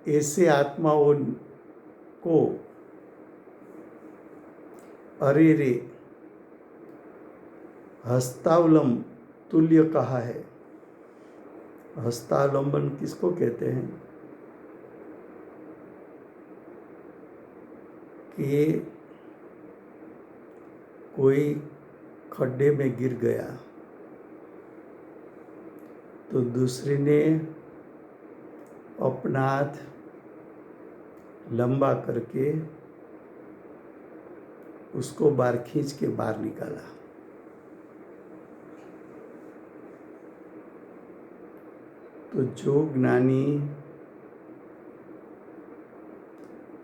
ऐसे आत्माओं को अरे रे हस्तावलंब तुल्य कहा है। हस्तावलंबन किसको कहते हैं कि कोई खड्डे में गिर गया तो दूसरे ने अपना हाथ लंबा करके उसको बाहर खींच के बाहर निकाला। तो जो ज्ञानी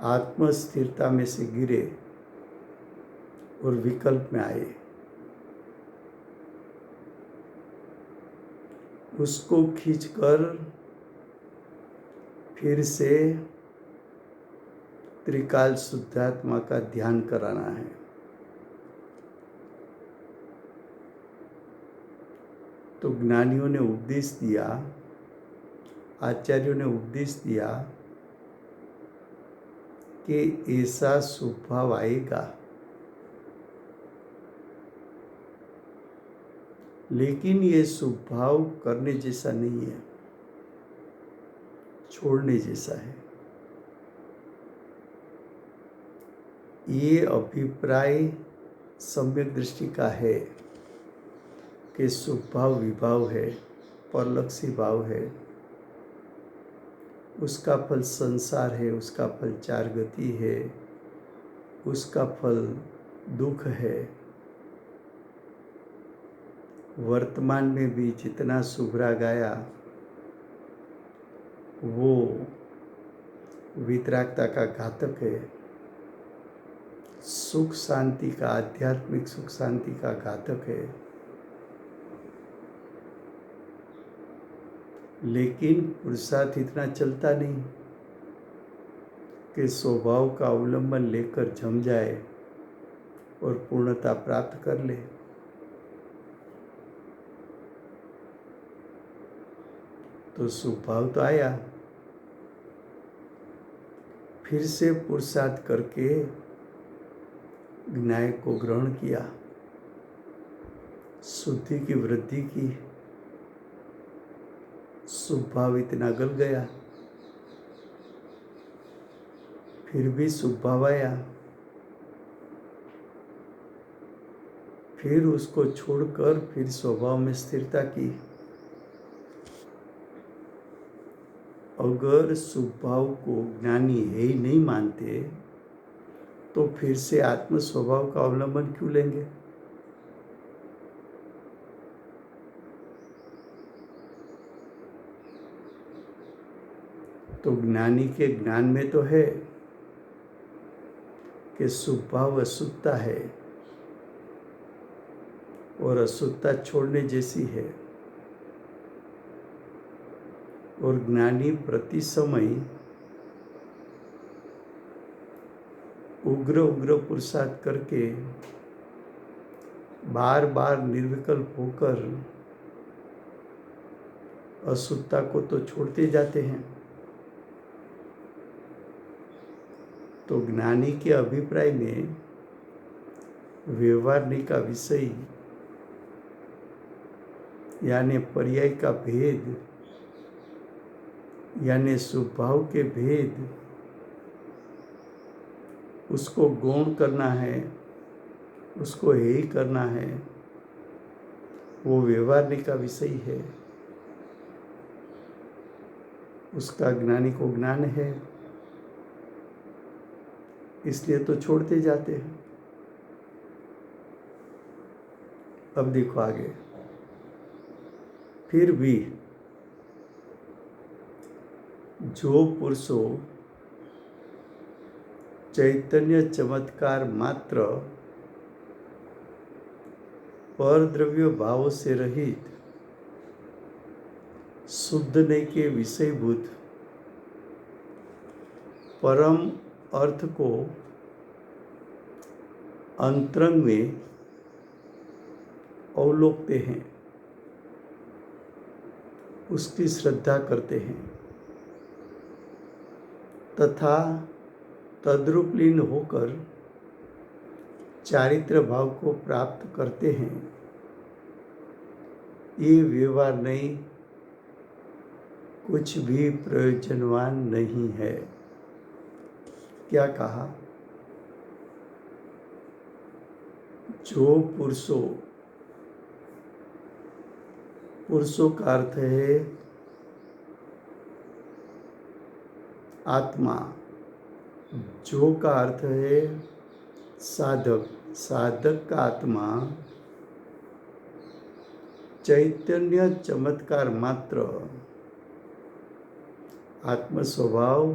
आत्म स्थिरता में से गिरे और विकल्प में आए, उसको खींचकर फिर से त्रिकाल शुद्धात्मा का ध्यान कराना है। तो ज्ञानियों ने उपदेश दिया, आचार्यों ने उपदेश दिया कि ऐसा स्वभाव आएगा, लेकिन ये स्वभाव करने जैसा नहीं है, छोड़ने जैसा है। ये अभिप्राय सम्यक दृष्टि का है कि स्वभाव विभाव है, परलक्षी भाव है, उसका फल संसार है, उसका फल चार गति है, उसका फल दुख है। वर्तमान में भी जितना सुभरा गाया वो वितरागता का घातक है, सुख शांति का, आध्यात्मिक सुख शांति का घातक है। लेकिन पुरुषार्थ इतना चलता नहीं कि स्वभाव का अवलंबन लेकर जम जाए और पूर्णता प्राप्त कर ले। तो स्वभाव तो आया, फिर से पुरुषार्थ करके न्याय को ग्रहण किया, शुद्धि की वृद्धि की, स्वभाव इतना गल गया, फिर भी स्वभाव आया, फिर उसको छोड़कर फिर स्वभाव में स्थिरता की। अगर स्वभाव को ज्ञानी है ही नहीं मानते तो फिर से आत्म स्वभाव का अवलंबन क्यों लेंगे? तो ज्ञानी के ज्ञान में तो है कि स्वभाव अशुद्धता है और अशुद्धता छोड़ने जैसी है, और ज्ञानी प्रति समय उग्र उग्र पुरुषार्थ करके बार बार निर्विकल्प होकर अशुद्धता को तो छोड़ते जाते हैं। तो ज्ञानी के अभिप्राय में व्यवहारणी का विषय यानी पर्याय का भेद यानी स्वभाव के भेद, उसको गौण करना है, उसको यही करना है, वो व्यवहारणी का विषय है। उसका ज्ञानी को ज्ञान है, इसलिए तो छोड़ते जाते हैं। अब देखो आगे, फिर भी जो पुरुषों चैतन्य चमत्कार मात्र पर द्रव्य भाव से रहित शुद्ध नहीं के विषयभूत परम अर्थ को अंतरंग में अवलोकते हैं, उसकी श्रद्धा करते हैं, तथा तद्रूप लीन होकर चारित्र भाव को प्राप्त करते हैं, ये व्यवहार नहीं, कुछ भी प्रयोजनवान नहीं है। क्या कहा? जो पुरुषों का अर्थ है आत्मा, जो का अर्थ है साधक, साधक का आत्मा चैतन्य चमत्कार मात्र, आत्म स्वभाव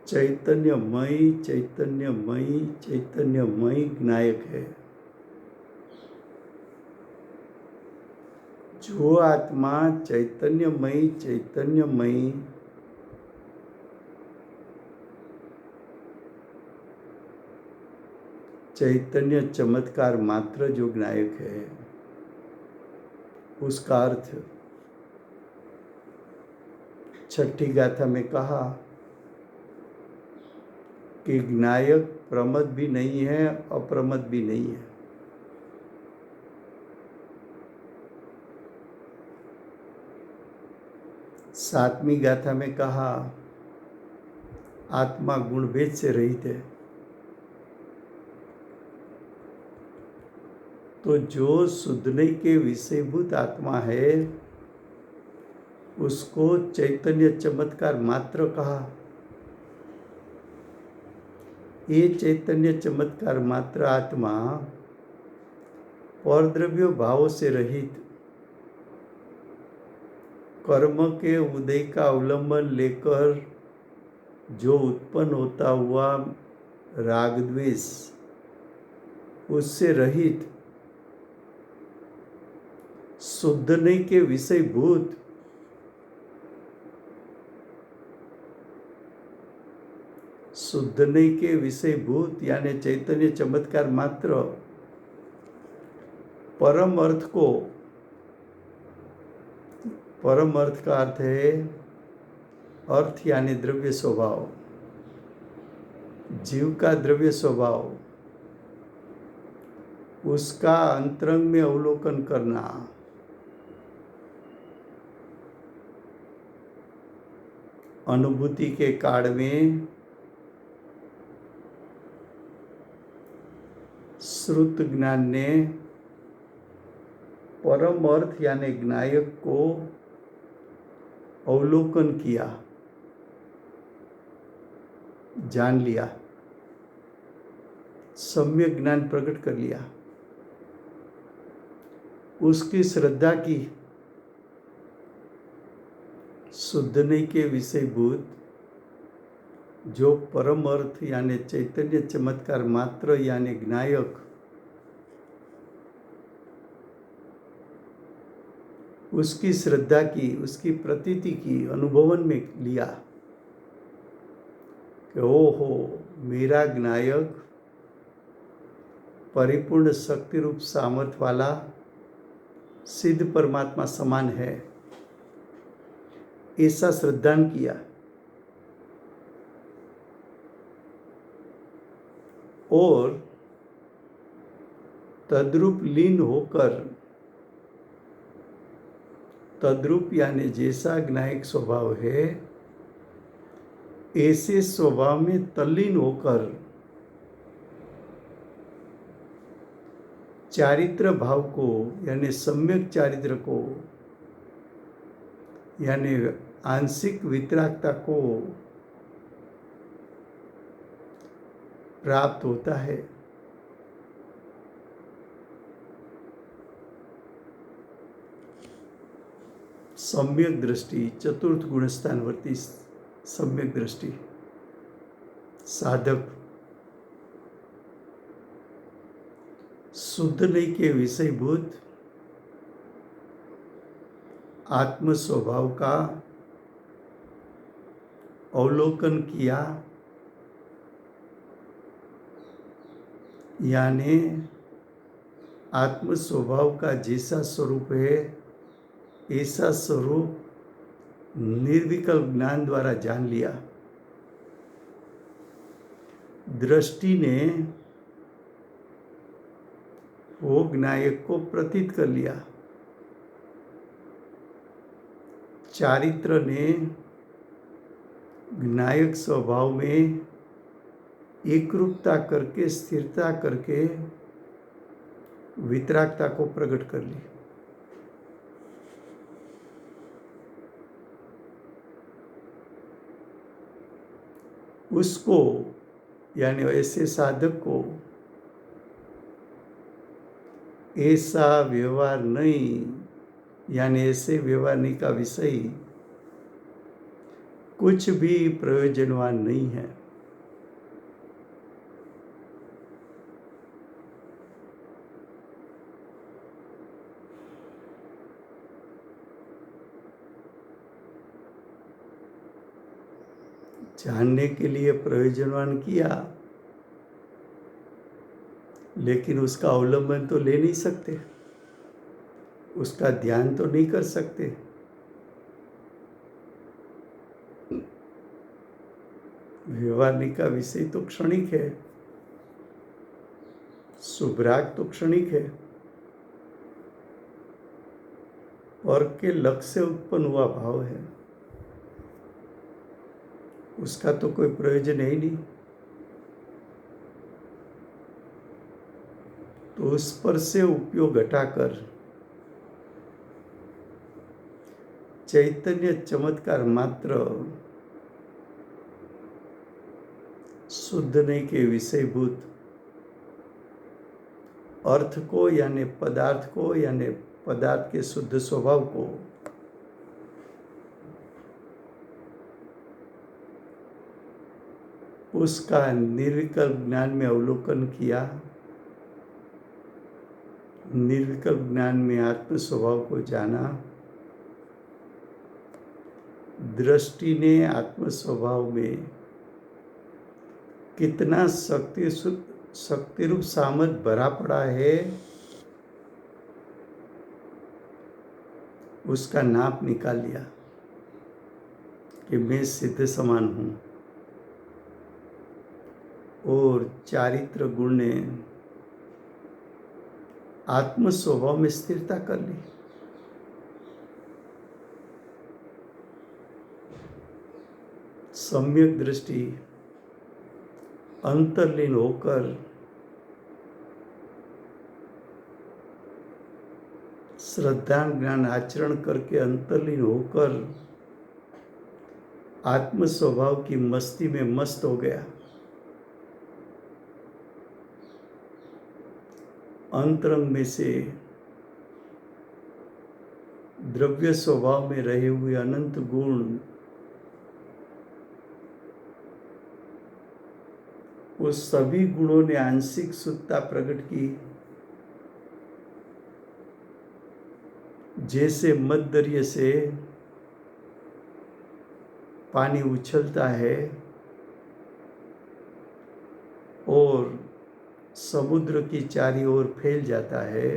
चैतन्यमयी चैतन्यमयी चैतन्यमयी ज्ञायक है। जो आत्मा चैतन्यमयी चैतन्यमयी चैतन्य चमत्कार मात्र जो ज्ञायक है, उसका अर्थ छठी गाथा में कहा कि ज्ञायक प्रमद भी नहीं है, अप्रमद भी नहीं है। सातवीं गाथा में कहा आत्मा गुणभेद से रहित है। तो जो शुद्धने के विषयभूत आत्मा है उसको चैतन्य चमत्कार मात्र कहा। ये चैतन्य चमत्कार मात्र आत्मा परद्रव्य भाव से रहित, कर्म के उदय का अवलंबन लेकर जो उत्पन्न होता हुआ राग द्वेष, उससे रहित, शुद्धने के विषयभूत, शुद्धने के विषयभूत यानी चैतन्य चमत्कार मात्र परम अर्थ को, परम अर्थ का अर्थ है अर्थ यानी द्रव्य स्वभाव, जीव का द्रव्य स्वभाव, उसका अंतरंग में अवलोकन करना, अनुभूति के काल में श्रुत ज्ञान ने परम अर्थ यानी ज्ञायक को अवलोकन किया, जान लिया, सम्यक ज्ञान प्रकट कर लिया, उसकी श्रद्धा की, शुद्धने के विषयभूत जो परम अर्थ यानी चैतन्य चमत्कार मात्र यानी ज्ञायक, उसकी श्रद्धा की, उसकी प्रतीति की, अनुभवन में लिया कि ओहो मेरा ज्ञायक परिपूर्ण शक्ति रूप सामर्थ्य वाला सिद्ध परमात्मा समान है, ऐसा श्रद्धान किया और तद्रूप लीन होकर, तद्रूप यानी जैसा ज्ञायक स्वभाव है ऐसे स्वभाव में तल्लीन होकर चारित्र भाव को यानी सम्यक चारित्र को यानी आंशिक वितरागता को प्राप्त होता है। सम्यक दृष्टि, चतुर्थ गुणस्थानवर्ती सम्यक दृष्टि, साधक शुद्धने के विषयभूत आत्म स्वभाव का अवलोकन किया, यानी आत्म स्वभाव का जैसा स्वरूप है ऐसा स्वरूप निर्विकल्प ज्ञान द्वारा जान लिया। दृष्टि ने वो ज्ञायक को प्रतीत कर लिया। चारित्र ने ज्ञायक स्वभाव में एकरूपता करके, स्थिरता करके वितरागता को प्रकट कर ली। उसको यानी ऐसे साधक को ऐसा व्यवहार नहीं, यानी ऐसे व्यवहार का विषय कुछ भी प्रयोजनवान नहीं है। जानने के लिए प्रयोजनवान किया, लेकिन उसका अवलंबन तो ले नहीं सकते, उसका ध्यान तो नहीं कर सकते। व्यवहारिक का विषय तो क्षणिक है, सुभराग तो क्षणिक है, और के लक्ष्य से उत्पन्न हुआ भाव है, उसका तो कोई प्रयोजन है ही नहीं। तो उस पर से उपयोग घटाकर चैतन्य चमत्कार मात्र शुद्धने के विषयभूत अर्थ को, यानी पदार्थ को, यानी पदार्थ के शुद्ध स्वभाव को उसका निर्विकल्प ज्ञान में अवलोकन किया। निर्विकल्प ज्ञान में आत्म स्वभाव को जाना। दृष्टि ने आत्म स्वभाव में कितना शक्ति रूप सामर्थ भरा पड़ा है, उसका नाप निकाल लिया कि मैं सिद्ध समान हूं। और चारित्र गुण ने आत्म स्वभाव में स्थिरता कर ली। सम्यक दृष्टि अंतर्लीन होकर श्रद्धा ज्ञान आचरण करके अंतर्लीन होकर आत्म स्वभाव की मस्ती में मस्त हो गया। अंतरंग में से द्रव्य स्वभाव में रहे हुए अनंत गुण उस सभी गुणों ने आंशिक शुद्धता प्रकट की। जैसे मध्यदर्य से पानी उछलता है और समुद्र की चारी ओर फैल जाता है,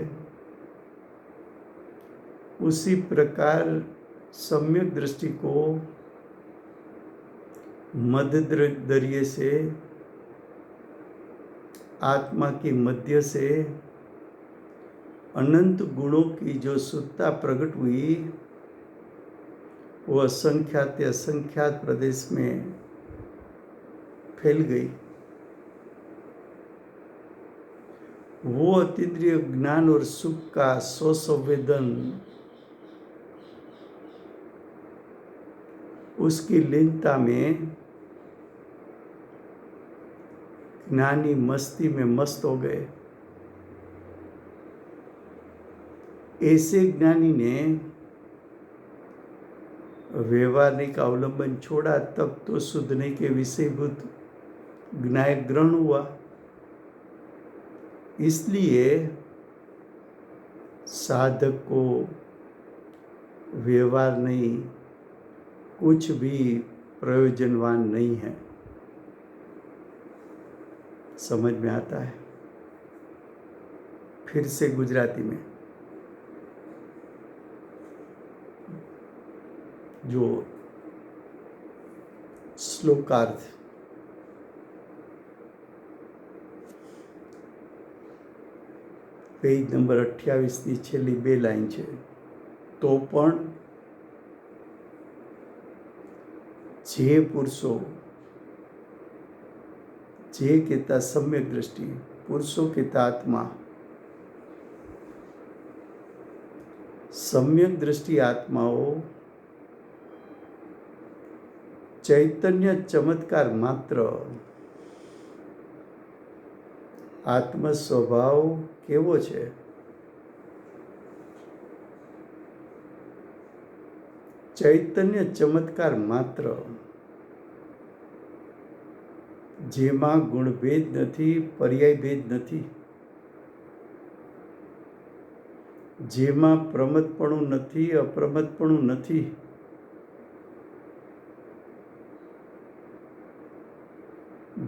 उसी प्रकार सम्यक दृष्टि को मध्यदर्य से, आत्मा की मध्य से अनंत गुणों की जो शुद्धता प्रकट हुई, वो असंख्यात असंख्यात प्रदेश में फैल गई। वो अतीन्द्रिय ज्ञान और सुख का स्वसंवेदन उसकी लीनता में ज्ञानी मस्ती में मस्त हो गए। ऐसे ज्ञानी ने व्यवहारिक अवलंबन छोड़ा, तब तो शुद्धने के विषयभूत ज्ञायक ग्रहण हुआ। इसलिए साधक को व्यवहार नहीं, कुछ भी प्रयोजनवान नहीं है। समझ में आता है? फिर से गुजराती में। જો શ્લોકાર્થ પેજ નંબર 28ની છેલ્લી 2 લાઈન છે. તો પણ જે પુરુષો, જે કહેતા સમ્યક દ્રષ્ટિ, પુરુષો કહેતા આત્મા, સમ્યક દ્રષ્ટિ આત્માઓ ચૈતન્ય ચમત્કાર માત્ર આત્મ સ્વભાવ કેવો છે? ચૈતન્ય ચમત્કાર માત્ર, જેમાં ગુણભેદ નથી, પર્યાય ભેદ નથી, જેમાં પ્રમદપણું નથી, અપ્રમદપણું નથી,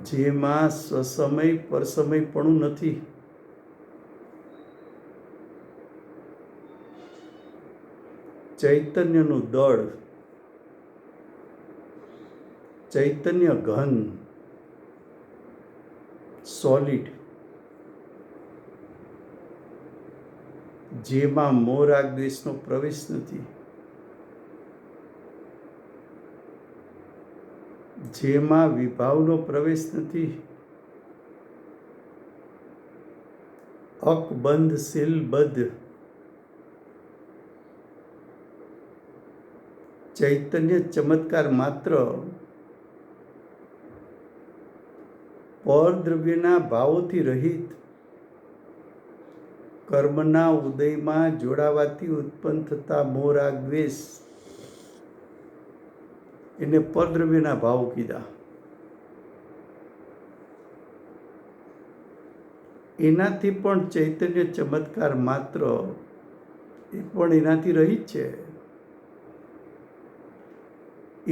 જેમાં સ્વસમય પરસમયપણું નથી, ચૈતન્યનું દળ, ચૈતન્ય ઘન, સોલિડ, જેમાં મોહ રાગ દ્વેષનો પ્રવેશ નથી, જેમાં વિભાવનો પ્રવેશ નથી, અકબંધ શીલબદ્ધ ચૈતન્ય ચમત્કાર માત્ર પરદ્રવ્યના ભાવોથી રહિત, કર્મના ઉદયમાં જોડાવાથી ઉત્પન્ન થતા મોહ રાગ દ્વેષ, એને પરદ્રવ્યના ભાવ કીધા. એનાથી પણ ચૈતન્ય ચમત્કાર માત્ર, એ પણ એનાથી રહિત છે.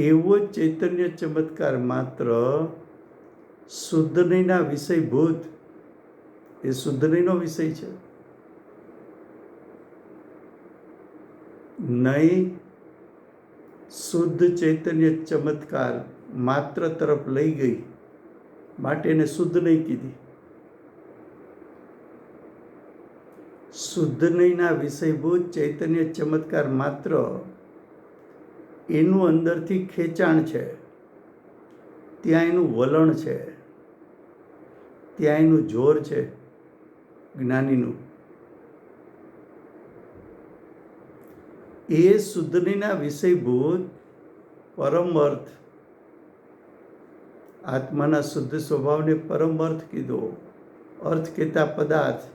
એવો જ ચૈતન્ય ચમત્કાર માત્ર શુદ્ધ નહીંના વિષયભૂત, એ શુદ્ધ નહીંનો વિષય છે. નહીં શુદ્ધ ચૈતન્ય ચમત્કાર માત્ર તરફ લઈ ગઈ માટે એને શુદ્ધ નહીં કીધી. શુદ્ધ નહીંના વિષયભૂત ચૈતન્ય ચમત્કાર માત્ર એનું અંદરથી ખેંચાણ છે, ત્યાં એનું વલણ છે, ત્યાં એનું જોર છે જ્ઞાનીનું. એ શુદ્ધ નહીંના વિષયભૂત પરમ અર્થ, આત્માના શુદ્ધ સ્વભાવને પરમ અર્થ કીધો. અર્થ કહેતા પદાર્થ,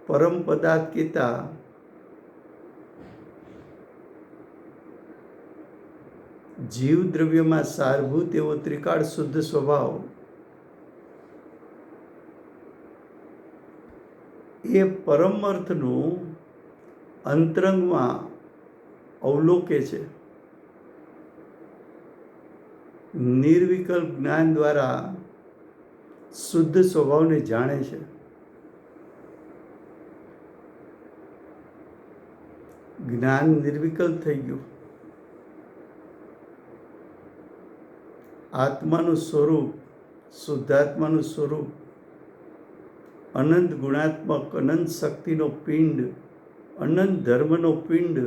પરમ પદાર્થ કહેતા જીવ દ્રવ્યમાં સારભૂત એવો ત્રિકાળ શુદ્ધ સ્વભાવ, એ પરમ અર્થનું અંતરંગમાં અવલોકે છે. નિર્વિકલ્પ જ્ઞાન દ્વારા શુદ્ધ સ્વભાવને જાણે છે. જ્ઞાન નિર્વિકલ્પ થઈ ગયું. આત્માનું સ્વરૂપ, શુદ્ધાત્માનું સ્વરૂપ, અનંત ગુણાત્મક, અનંત શક્તિનો પિંડ, અનંત ધર્મનો પિંડ,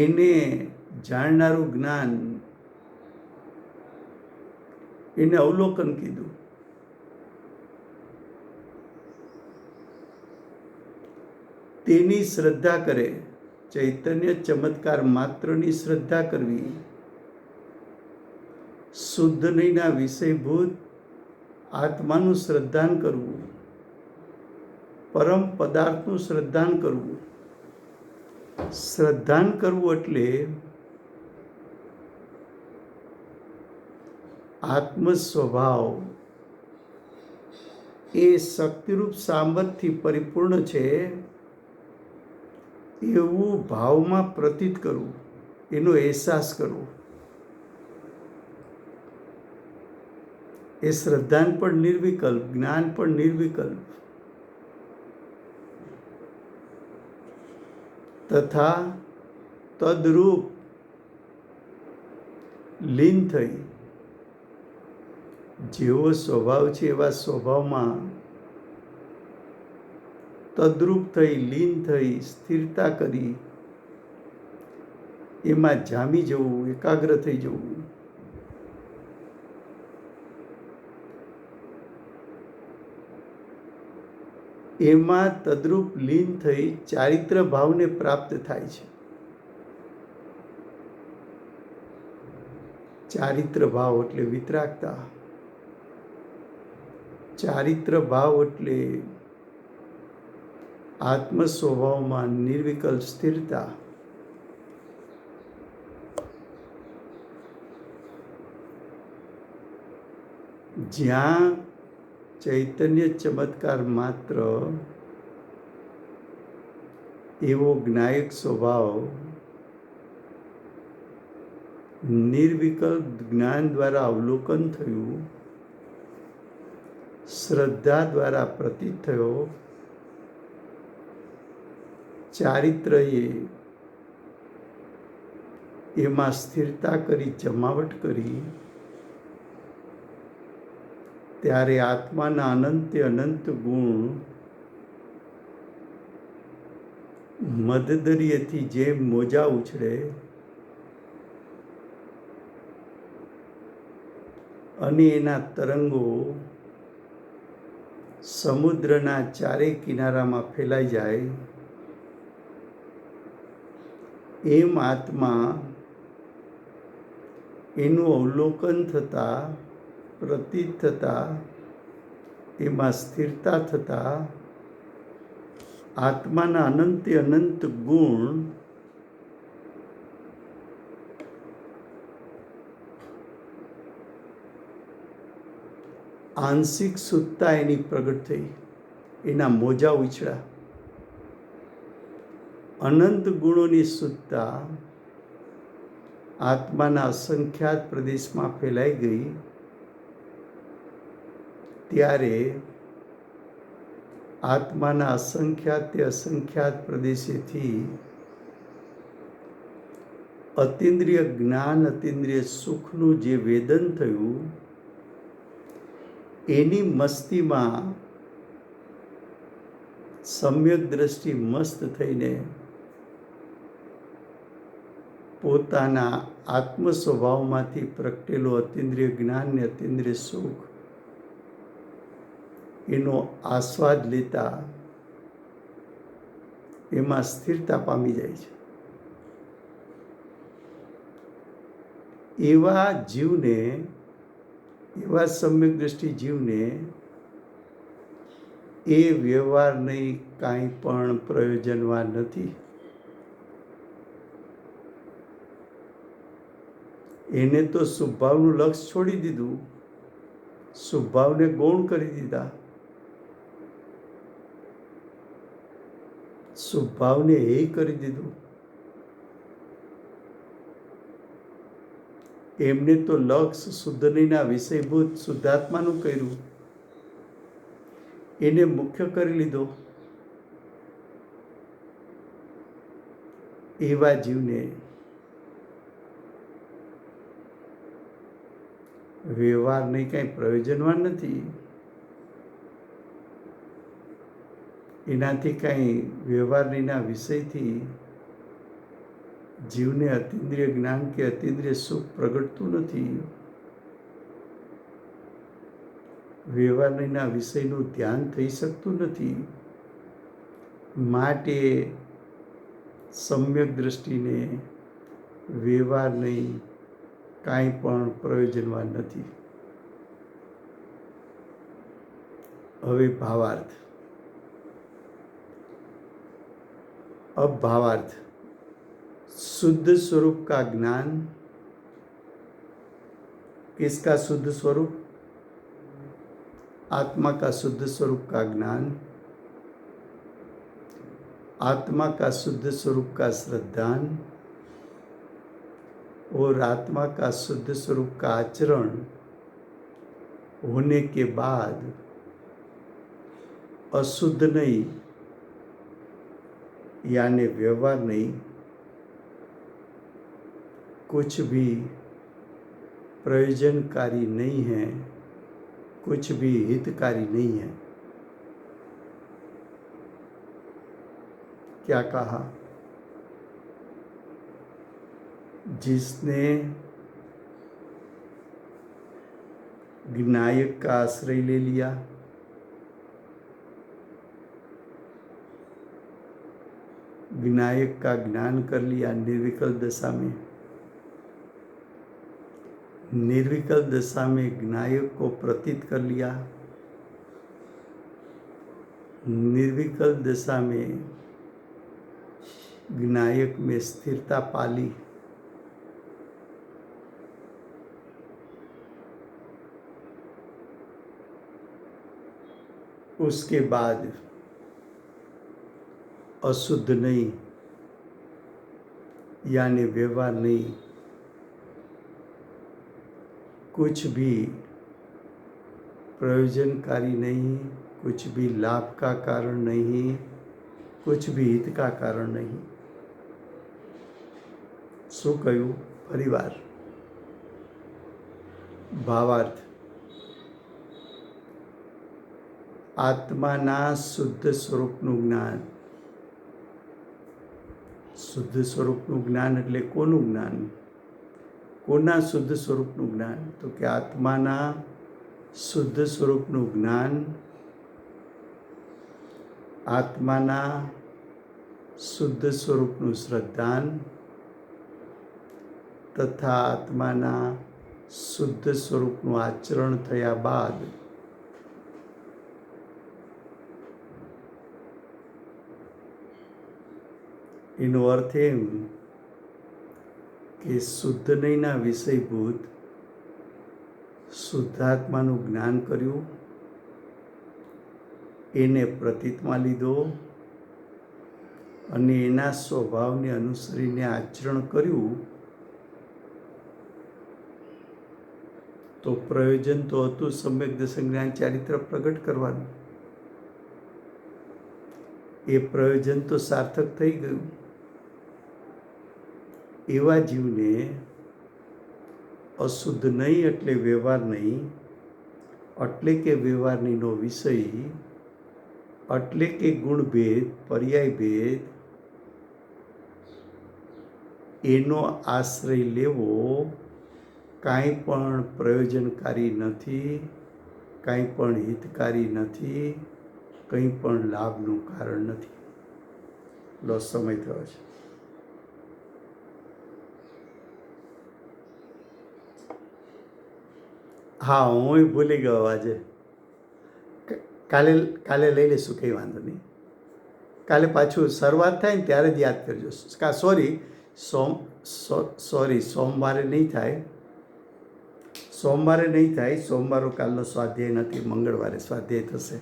એને જાણનારું જ્ઞાન, એને અવલોકન કીધું. તેની શ્રદ્ધા કરે. ચૈતન્ય ચમત્કાર માત્રની શ્રદ્ધા કરવી, શુદ્ધ નહીંના વિષયભૂત આત્માનું શ્રદ્ધાન કરવું, પરમ પદાર્થનું શ્રદ્ધાન કરવું. શ્રદ્ધાન કરવું એટલે આત્મ સ્વભાવ એ શક્તિરૂપ સામર્થ્યથી પરિપૂર્ણ છે એવું ભાવમાં પ્રતીત કરવું, એનો અહેસાસ કરવો. એ શ્રદ્ધાન પણ નિર્વિકલ્પ, જ્ઞાન પણ નિર્વિકલ્પ. તથા તદરૂપ લીન થઈ જેવો સ્વભાવ છે એવા સ્વભાવમાં તદ્રુપ થઈ લીન થઈ સ્થિરતા કરી એમાં જામી જવું, એકાગ્ર થઈ જવું. એમાં તદ્રુપ લીન થઈ ચારિત્ર ભાવને પ્રાપ્ત થાય છે. ચારિત્ર ભાવ એટલે વિતરાગતા. ચારિત્ર ભાવ એટલે આત્મ સ્વભાવમાં નિર્વિકલ્પ સ્થિરતા. જ્યાં ચૈતન્ય ચમત્કાર માત્ર એવો જ્ઞાયક સ્વભાવ નિર્વિકલ્પ જ્ઞાન દ્વારા અવલોકન થયું, શ્રદ્ધા દ્વારા પ્રતીત થયો, ચારિત્રએ એમાં સ્થિરતા કરી, જમાવટ કરી, ત્યારે આત્માના અનંતે અનંત ગુણ મધદરિયેથી જેમ મોજા ઉછળે અને એના તરંગો સમુદ્રના ચારે કિનારામાં ફેલાઈ જાય, એમ આત્મા એનું અવલોકન થતાં, પ્રતીત થતાં, એમાં સ્થિરતા થતાં આત્માના અનંતે અનંત ગુણ આંશિક શુદ્ધતા એની પ્રગટ થઈ, એના મોજા ઉછળ્યા. અનંત ગુણોની શુદ્ધતા આત્માના અસંખ્યાત પ્રદેશમાં ફેલાઈ ગઈ. ત્યારે આત્માના અસંખ્યાત પ્રદેશેથી અતિન્દ્રિય જ્ઞાન, અતિન્દ્રિય સુખનું જે વેદન થયું, એની મસ્તીમાં સમ્યક દ્રષ્ટિ મસ્ત થઈને પોતાના આત્મ સ્વભાવમાંથી પ્રગટેલો અતિન્દ્રિય જ્ઞાન ને અતિન્દ્રિય સુખ એનો આસ્વાદ લેતા એમાં સ્થિરતા પામી જાય છે. એવા જીવને, એવા સમ્યક દ્રષ્ટિ જીવને એ વ્યવહારની કાંઈ પણ પ્રયોજનવાન નથી. એને તો શુભભાવનું લક્ષ છોડી દીધું, શુભભાવને ગૌણ કરી દીધા, શુભભાવને એ કરી દીધું. એમને તો લક્ષ શુદ્ધનીના વિષયભૂત શુદ્ધાત્માનું કર્યું, એને મુખ્ય કરી લીધો. એવા જીવને વ્યવહારની કંઈ પ્રયોજનવાન નથી. એનાથી કાંઈ વ્યવહારના વિષયથી જીવને અતિન્દ્રિય જ્ઞાન કે અતિન્દ્રિય સુખ પ્રગટતું નથી. વ્યવહારના વિષયનું ધ્યાન થઈ શકતું નથી. માટે સમ્યક દ્રષ્ટિને વ્યવહારની કાંઈ પણ પ્રયોજનવાન નથી. હવે ભાવાર્થ. अब भावार्थ. शुद्ध स्वरूप का ज्ञान. किसका शुद्ध स्वरूप? आत्मा का शुद्ध स्वरूप का ज्ञान, आत्मा का शुद्ध स्वरूप का श्रद्धान और आत्मा का शुद्ध स्वरूप का आचरण होने के बाद अशुद्ध नहीं, यानी व्यवहार नहीं, कुछ भी प्रयोजनकारी नहीं है, कुछ भी हितकारी नहीं है। क्या कहा? जिसने ज्ञायक का आश्रय ले लिया, विनायक का ज्ञान कर लिया निर्विकल्प दशा में, निर्विकल्प दशा में ज्ञायक को प्रतीत कर लिया, निर्विकल्प दशा में ज्ञायक में स्थिरता पाली, उसके बाद अशुद्ध नहीं यानी व्यवहार नहीं, कुछ भी प्रयोजनकारी नहीं, कुछ भी लाभ का कारण नहीं, कुछ भी हित का कारण नहीं। શું કહ્યું? ફરીવાર ભાવાર્થ. આત્માના શુદ્ધ સ્વરૂપનું જ્ઞાન. શુદ્ધ સ્વરૂપનું જ્ઞાન એટલે કોનું જ્ઞાન? કોના શુદ્ધ સ્વરૂપનું જ્ઞાન? તો કે આત્માના શુદ્ધ સ્વરૂપનું જ્ઞાન, આત્માના શુદ્ધ સ્વરૂપનું શ્રદ્ધાન તથા આત્માના શુદ્ધ સ્વરૂપનું આચરણ થયા બાદ એનો અર્થ એમ કે શુદ્ધ નહીંના વિષયભૂત શુદ્ધાત્માનું જ્ઞાન કર્યું, એને પ્રતીતમાં લીધો અને એના સ્વભાવને અનુસરીને આચરણ કર્યું, તો પ્રયોજન તો હતું સમ્યક દર્શન જ્ઞાન ચારિત્ર પ્રગટ કરવાનું. એ પ્રયોજન તો સાર્થક થઈ ગયું. એવા જીવને અશુદ્ધ નહીં એટલે વ્યવહાર નહીં, એટલે કે વ્યવહારનીનો વિષય, એટલે કે ગુણભેદ પર્યાય ભેદ એનો આશ્રય લેવો કાંઈ પણ પ્રયોજનકારી નથી, કાંઈ પણ હિતકારી નથી, કંઈ પણ લાભનું કારણ નથી. લો સમય થયો છે. હા, હું ભૂલી ગયો આજે. કાલે લઈ લઈશું, કંઈ વાંધો નહીં. કાલે પાછું શરૂઆત થાય ને ત્યારે જ યાદ કરજો. સોમવારે નહીં થાય, સોમવારો કાલનો સ્વાધ્યાય નથી, મંગળવારે સ્વાધ્યાય થશે,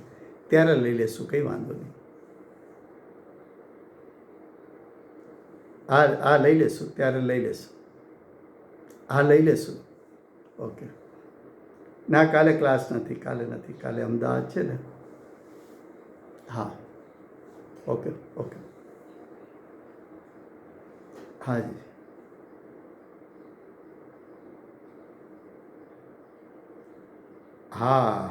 ત્યારે લઈ લેશું, કંઈ વાંધો નહીં. હા લઈ લેશું, ત્યારે લઈ લેશું. હા લઈ લેશું. ઓકે. ના, કાલે ક્લાસ નથી, કાલે અમદાવાદ છે ને. હા, ઓકે. હાજી. હા,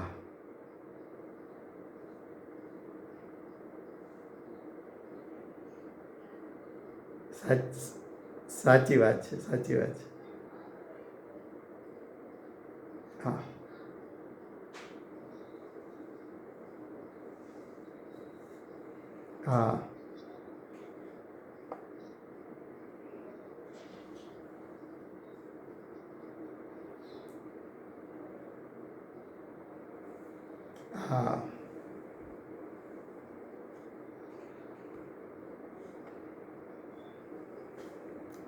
સાચી વાત છે. હા, હા, હા.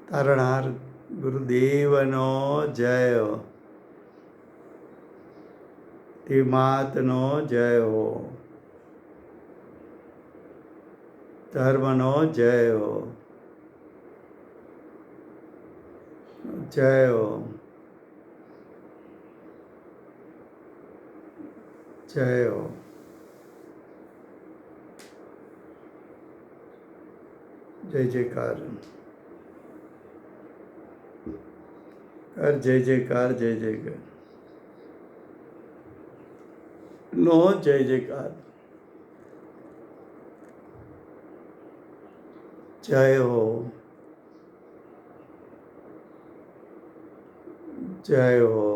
તારણહાર ગુરુદેવનો જય હો, તે માતનો જય હો, ધર્મનો જય હો, જય હો, જય હો. જય જયકાર કર જય જયકાર જય જયકાર નો જય જયકાર જય હો જય હો